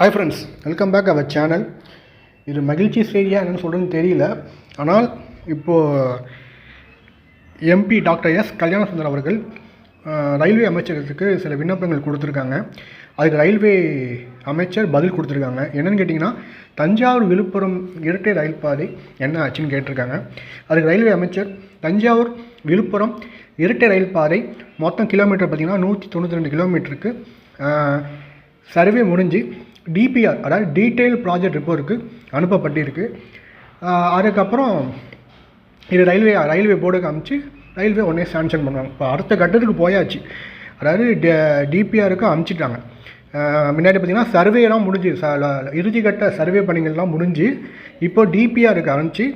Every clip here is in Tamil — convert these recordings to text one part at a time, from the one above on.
Hi friends, welcome back our channel. இது மகிழ்ச்சி செய்தியாக என்னென்னு சொல்கிறதுன்னு தெரியல. ஆனால் இப்போது எம்பி டாக்டர் எஸ் கல்யாணசுந்தர் அவர்கள் ரயில்வே அமைச்சகத்துக்கு சில விண்ணப்பங்கள் கொடுத்துருக்காங்க. அதுக்கு ரயில்வே அமைச்சர் பதில் கொடுத்துருக்காங்க. என்னென்னு கேட்டிங்கன்னா, தஞ்சாவூர் விழுப்புரம் இரட்டை ரயில் பாதை என்ன ஆச்சுன்னு கேட்டிருக்காங்க. அதுக்கு ரயில்வே அமைச்சர், தஞ்சாவூர் விழுப்புரம் இரட்டை ரயில் பாதை மொத்தம் கிலோமீட்டர் பார்த்திங்கன்னா 192 கிலோமீட்டருக்கு சர்வே முடிஞ்சு டிபிஆர், அதாவது டீட்டெயில் ப்ராஜெக்ட் ரிப்போர்ட்டுக்கு அனுப்பப்பட்டிருக்கு. அதுக்கப்புறம் இது ரயில்வே போர்டுக்கு அனுப்பிச்சு ரயில்வே உடனே சாங்ஷன் பண்ணுவாங்க. இப்போ அடுத்த கட்டத்துக்கு போயாச்சு. அதாவது டிபிஆருக்கு அனுப்பிச்சிட்டாங்க. முன்னாடி பார்த்திங்கன்னா சர்வேலாம் முடிஞ்சு, இறுதிக்கட்ட சர்வே பணிகள்லாம் முடிஞ்சு இப்போ டிபிஆருக்கு அனுப்பிச்சு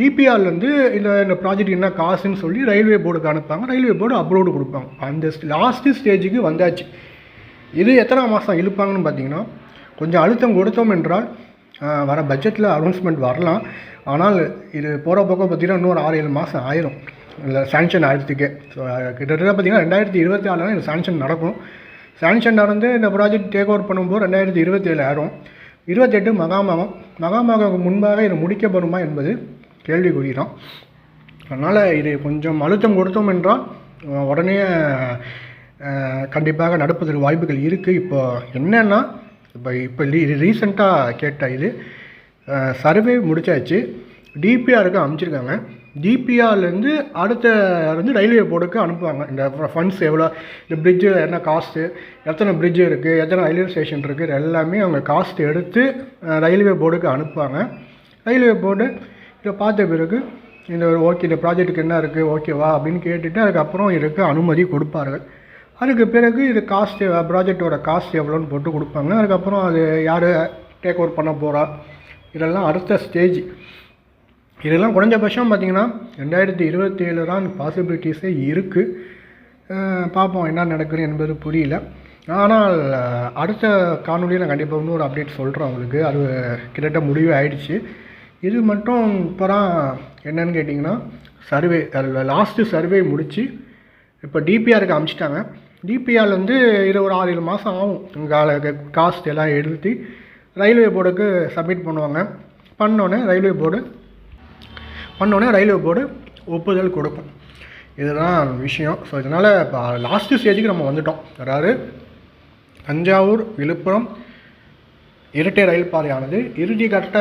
டிபிஆர்லேருந்து இந்த ப்ராஜெக்ட் என்ன காசுன்னு சொல்லி ரயில்வே போர்டுக்கு அனுப்பாங்க. ரயில்வே போர்டு அப்ரூவ்டு கொடுப்பாங்க. அந்த லாஸ்ட்டு ஸ்டேஜுக்கு வந்தாச்சு. இது எத்தனை மாதம் இழுப்பாங்கன்னு பார்த்தீங்கன்னா, கொஞ்சம் அழுத்தம் கொடுத்தோம் என்றால் வர பட்ஜெட்டில் அனௌன்ஸ்மெண்ட் வரலாம். ஆனால் இது போகிற பக்கம் பார்த்திங்கன்னா இன்னொரு 6-7 மாதம் ஆயிரும் இல்லை சாங்ஷன் ஆயிரத்துக்கே. ஸோ கிட்டத்தட்ட பார்த்திங்கன்னா 2024 இந்த சாங்ஷன் நடக்கும். சாங்ஷன் நடந்து இந்த ப்ராஜெக்ட் டேக் ஓவர் பண்ணும்போது 2027 ஆயிரும். 28 மகாமகம் முன்பாக இது முடிக்கப்படுமா என்பது கேள்விக்குறி தான். அதனால் இது கொஞ்சம் அழுத்தம் கொடுத்தோம் என்றால் உடனே கண்டிப்பாக நடப்பதற்கு வாய்ப்புகள் இருக்குது. இப்போ என்னென்னா, இப்போ ரீசெண்டாக கேட்ட இது சர்வே முடிச்சாச்சு, டிபிஆருக்கு அனுப்பிச்சிருக்காங்க. டிபிஆர்லேருந்து அடுத்த ரயில்வே போர்டுக்கு அனுப்புவாங்க. இந்த ஃபண்ட்ஸ் எவ்வளோ, இந்த பிரிட்ஜு என்ன காஸ்ட்டு, எத்தனை பிரிட்ஜு இருக்குது, எத்தனை ரயில்வே ஸ்டேஷன் இருக்குது, எல்லாமே அவங்க காஸ்ட் எடுத்து ரயில்வே போர்டுக்கு அனுப்புவாங்க. ரயில்வே போர்டு இதை பார்த்த பிறகு இந்த ஓகே, இந்த ப்ராஜெக்ட்டுக்கு என்ன இருக்குது, ஓகேவா அப்படின்னு கேட்டுட்டு அதுக்கப்புறம் இதுக்கு அனுமதி கொடுப்பார்கள். அதுக்கு பிறகு இது காஸ்ட்டு, ப்ராஜெக்டோட காஸ்ட் எவ்வளோன்னு போட்டு கொடுப்பாங்க. அதுக்கப்புறம் அது யார் டேக் ஓவர் பண்ண போகிறா, இதெல்லாம் அடுத்த ஸ்டேஜ். இதெல்லாம் குறைஞ்சபட்சம் பார்த்திங்கன்னா 2027 தான் பாசிபிலிட்டிஸே இருக்குது. பார்ப்போம் என்ன நடக்குது என்பது புரியல. ஆனால் அடுத்த காணொலியில் நான் கண்டிப்பாக இன்னொரு அப்டேட் சொல்கிறேன் உங்களுக்கு. அது கிட்டத்தட்ட முடிவு ஆகிடுச்சு. இது மட்டும் இப்போ தான் என்னன்னு கேட்டிங்கன்னா, சர்வே லாஸ்ட்டு சர்வே முடித்து இப்போ டிபிஆருக்கு அனுப்பிச்சிட்டாங்க. டிபிஆர்லேருந்து இது ஒரு 6-7 மாதம் ஆகும். காஸ்ட் எல்லாம் எடுத்து ரயில்வே போர்டுக்கு சப்மிட் பண்ணுவாங்க. பண்ணோன்னே ரயில்வே போர்டு ஒப்புதல் கொடுக்கும். இதுதான் விஷயம். ஸோ இதனால் இப்போ லாஸ்ட்டு ஸ்டேஜுக்கு நம்ம வந்துட்டோம். அதாவது தஞ்சாவூர் விழுப்புரம் இரட்டை ரயில் பாதையானது இறுதிக்கட்ட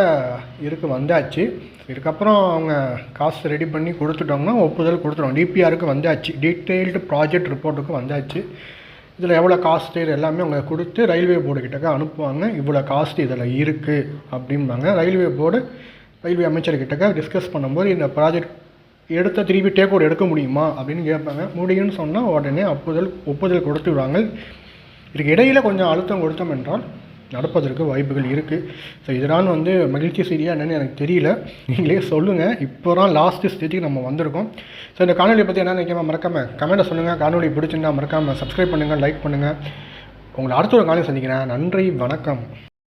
வந்தாச்சு. இதுக்கப்புறம் அவங்க காசு ரெடி பண்ணி கொடுத்துட்டோம்னா ஒப்புதல் கொடுத்துருவோம். டிபிஆருக்கு வந்தாச்சு, டீட்டெயில்டு ப்ராஜெக்ட் ரிப்போர்ட்டுக்கு வந்தாச்சு. இதில் எவ்வளோ காஸ்ட்டு இது எல்லாமே அவங்க கொடுத்து ரயில்வே போர்டுக்கிட்டக்க அனுப்புவாங்க. இவ்வளோ காஸ்ட்டு இதில் இருக்குது அப்படிம்பாங்க. ரயில்வே போர்டு ரயில்வே அமைச்சர்கிட்டக்க டிஸ்கஸ் பண்ணும்போது இந்த ப்ராஜெக்ட் எடுத்த திருப்பி டேக் ஓவர் எடுக்க முடியுமா அப்படின்னு கேட்பாங்க. முடியும்னு சொன்னால் உடனே ஒப்புதல் கொடுத்துடுவாங்க. இதுக்கு இடையில் கொஞ்சம் அழுத்தம் கொடுத்தோம் என்றால் நடப்பதற்கு வாய்ப்புகள் இருக்குது. ஸோ இதனால் மகிழ்ச்சி செய்தியாக என்னென்னு எனக்கு தெரியல, நீங்களே சொல்லுங்கள். இப்போ தான் லாஸ்ட்டு ஸ்டேஜுக்கு நம்ம வந்திருக்கோம். ஸோ இந்த காணொலியை பற்றி என்ன நினைக்காம மறக்காமல் கமெண்ட்டை சொல்லுங்கள். காணொலி பிடிச்சிருந்தா மறக்காமல் சப்ஸ்கிரைப் பண்ணுங்கள், லைக் பண்ணுங்கள். உங்களை அடுத்த ஒரு காணொலி சந்திக்கிறேன். நன்றி, வணக்கம்.